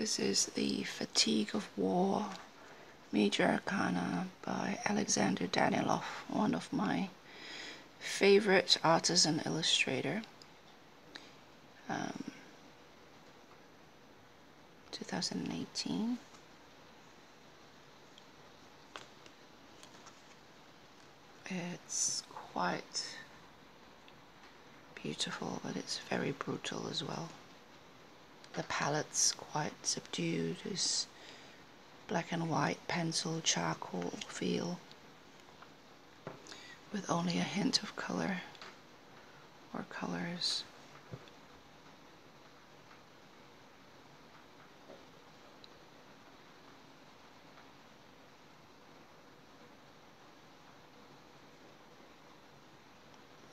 This is the Fatigue of War, Major Arcana by Alexander Daniloff, one of my favorite artists and illustrator. 2018. It's quite beautiful, but it's very brutal as well. The palette's quite subdued, it's black and white pencil charcoal feel with only a hint of color or colors.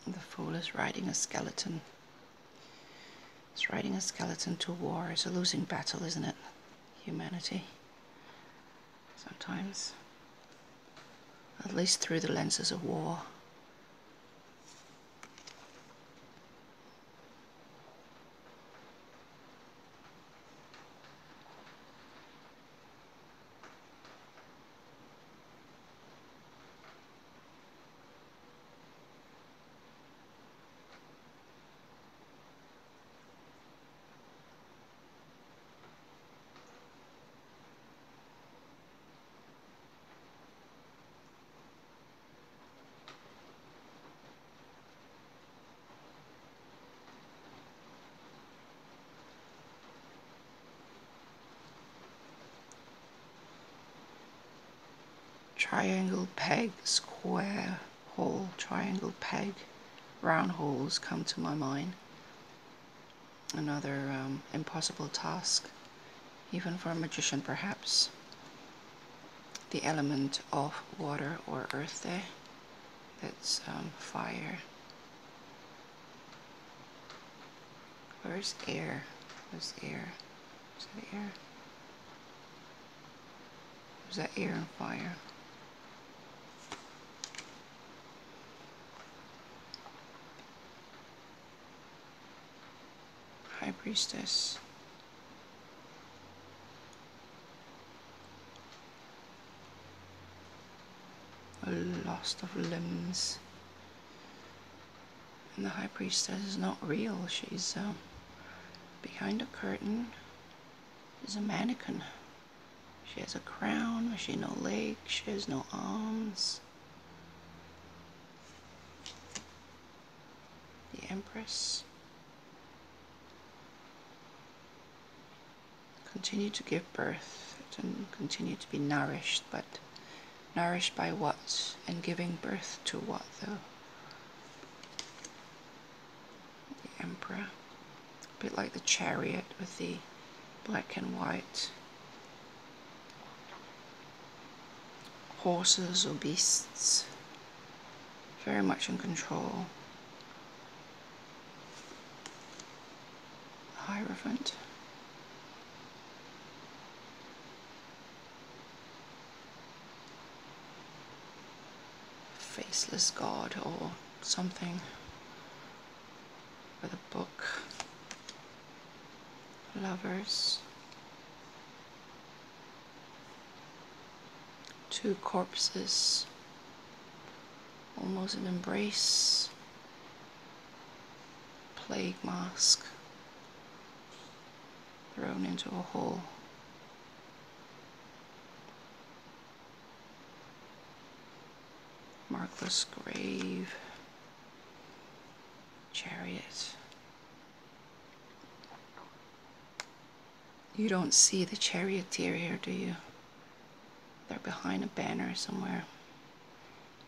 The fool is riding a skeleton. It's riding a skeleton to war. It's a losing battle, isn't it? Humanity. Sometimes. At least through the lenses of war. Triangle, peg, square, hole, triangle, peg, round holes come to my mind. Another impossible task, even for a magician perhaps. The element of water or earth there, that's fire. Where's air? Where's air? Is that air? Is that air and fire? High Priestess. A loss of limbs. And the High Priestess is not real. She's behind a curtain. She's a mannequin. She has a crown. She has no legs. She has no arms. The Empress. Continue to give birth and continue to be nourished, but nourished by what and giving birth to what though? The Emperor, a bit like the Chariot with the black and white horses or beasts, very much in control. The Hierophant. Faceless god or something with a book. Lovers. Two corpses, almost an embrace. Plague mask thrown into a hole. Markless grave. Chariot. You don't see the charioteer here, do you? They're behind a banner somewhere.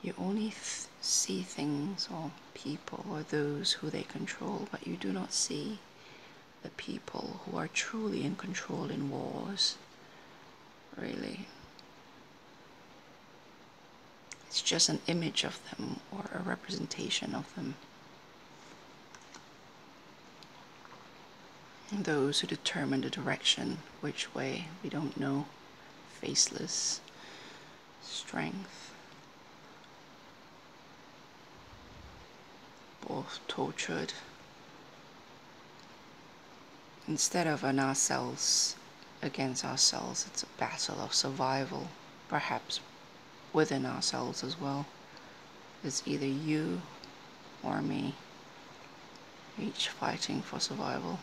You only see things or people or those who they control, but you do not see the people who are truly in control in wars. Really. It's just an image of them or a representation of them. And those who determine the direction, which way, we don't know. Faceless. Strength. Both tortured. Instead of an ourselves against ourselves. It's a battle of survival, perhaps within ourselves as well. It's either you or me, each fighting for survival.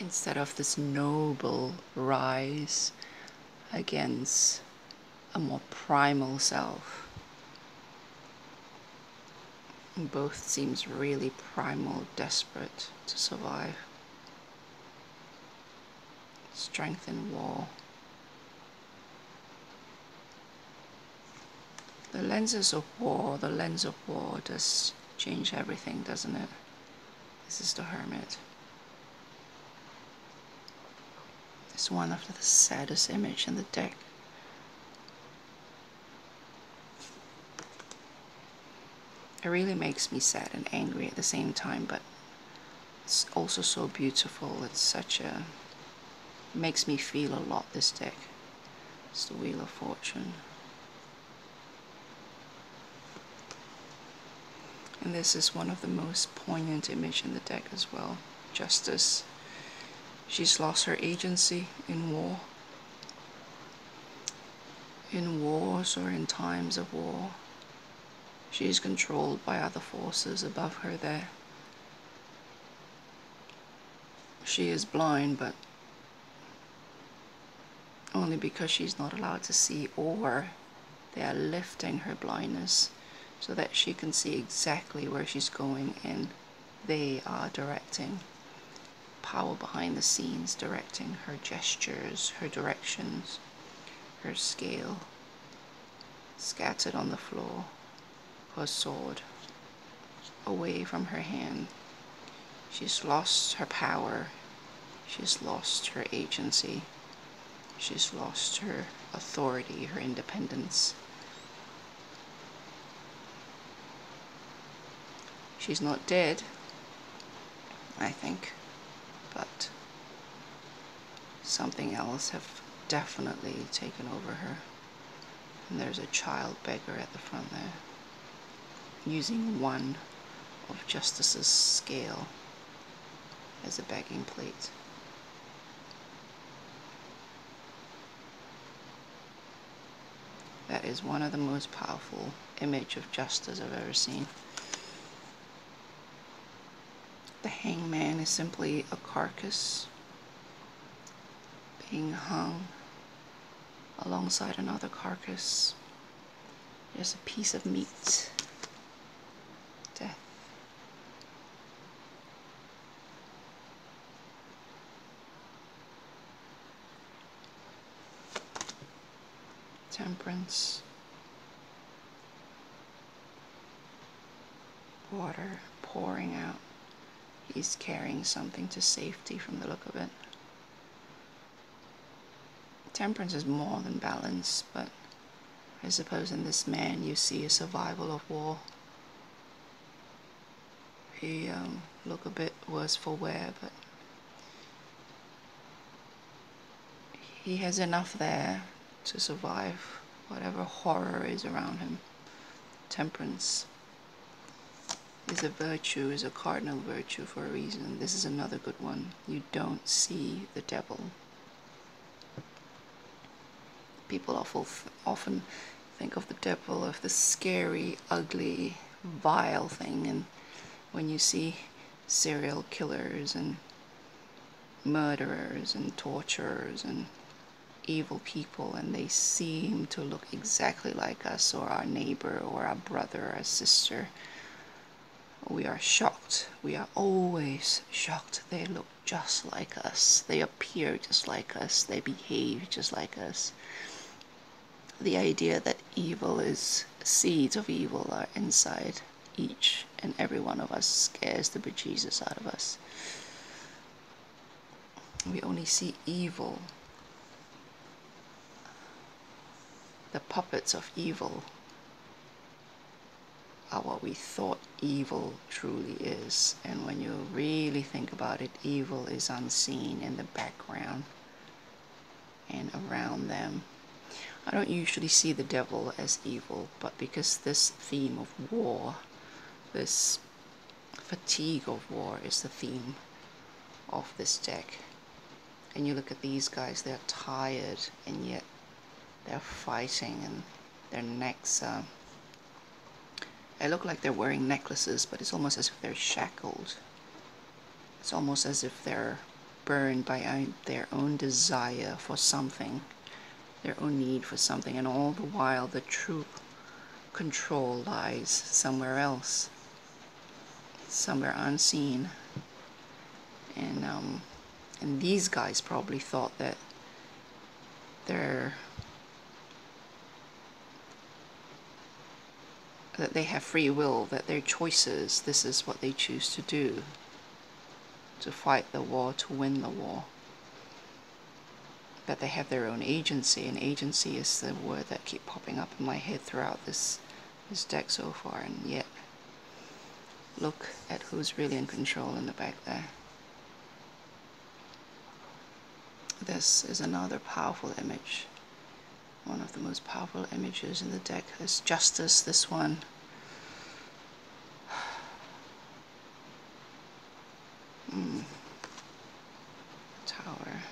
Instead of this noble rise against a more primal self, both seems really primal, desperate to survive. Strength in war. The lens of war does change everything, doesn't it? This is the Hermit. It's one of the saddest images in the deck. It really makes me sad and angry at the same time, but it's also so beautiful. It's such a... makes me feel a lot, this deck. It's the Wheel of Fortune. And this is one of the most poignant images in the deck as well. Justice. She's lost her agency in war. In wars or in times of war, she is controlled by other forces above her there. She is blind, but only because she's not allowed to see, or they are lifting her blindness so that she can see exactly where she's going, and they are directing. Power behind the scenes, directing her gestures, her directions, her scale. Scattered on the floor, her sword away from her hand. She's lost her power. She's lost her agency. She's lost her authority, her independence. She's not dead, I think, but something else have definitely taken over her. And there's a child beggar at the front there, using one of Justice's scale as a begging plate. That is one of the most powerful images of justice I've ever seen. The hangman is simply a carcass being hung alongside another carcass. There's a piece of meat. Death. Temperance. Water pouring out. He's carrying something to safety from the look of it. Temperance is more than balance, but I suppose in this man you see a survival of war. He look a bit worse for wear, but he has enough there to survive whatever horror is around him. Temperance is a virtue, is a cardinal virtue for a reason. This is another good one. You don't see the devil. People often think of the devil as the scary, ugly, vile thing, and when you see serial killers and murderers and torturers and evil people, and they seem to look exactly like us or our neighbor or our brother or our sister, we are shocked. We are always shocked. They look just like us. They appear just like us. They behave just like us. The idea that evil is, seeds of evil are inside each and every one of us scares the bejesus out of us. We only see evil. The puppets of evil are what we thought evil truly is. And when you really think about it, evil is unseen in the background and around them. I don't usually see the devil as evil, but because this theme of war, this fatigue of war is the theme, of this deck. And you look at these guys, they're tired and yet they're fighting, and their necks, they look like they're wearing necklaces, but it's almost as if they're shackled. It's almost as if they're burned by their own desire for something, their own need for something, and all the while the true control lies somewhere else, somewhere unseen. And these guys probably thought that they have free will, that their choices, this is what they choose to do, to fight the war, to win the war. That they have their own agency, and agency is the word that keeps popping up in my head throughout this deck so far. And yet, look at who's really in control in the back there. This is another powerful image. One of the most powerful images in the deck is Justice, this one. Tower.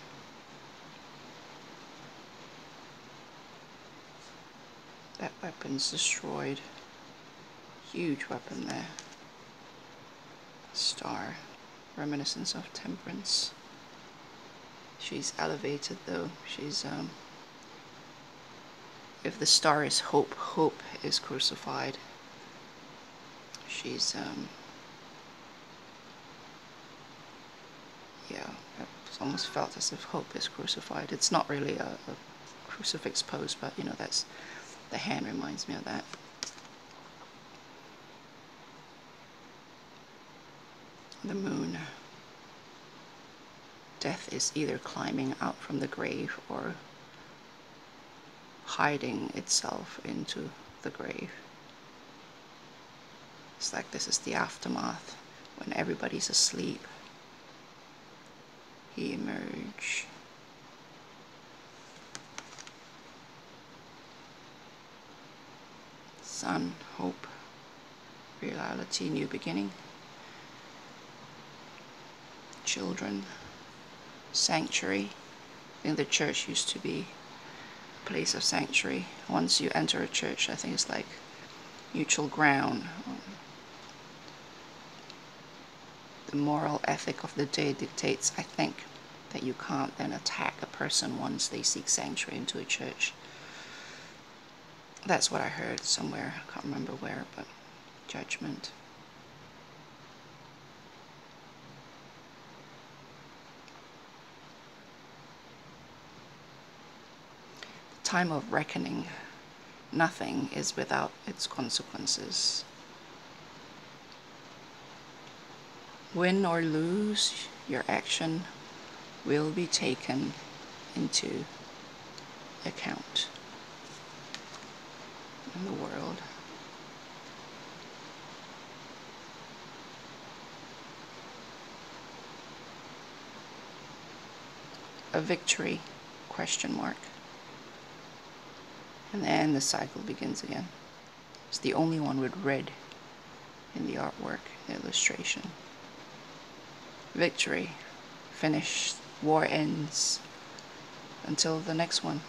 That weapon's destroyed. Huge weapon there. Star. Reminiscence of Temperance. She's elevated though. She's if the star is hope, hope is crucified. She's yeah, it's almost felt as if hope is crucified. It's not really a crucifix pose, but you know, that's the hand reminds me of that. The moon. Death is either climbing out from the grave or hiding itself into the grave. It's like this is the aftermath, when everybody's asleep. He emerged. Sun, hope, reality, new beginning. Children, sanctuary. I think the church used to be a place of sanctuary. Once you enter a church, I think it's like neutral ground. The moral ethic of the day dictates, I think, that you can't then attack a person once they seek sanctuary into a church. That's what I heard somewhere, I can't remember where, but judgment. The time of reckoning. Nothing is without its consequences. Win or lose, your action will be taken into account in the world. A victory, question mark. And then the cycle begins again. It's the only one with red in the artwork, the illustration. Victory, finished, war ends, until the next one.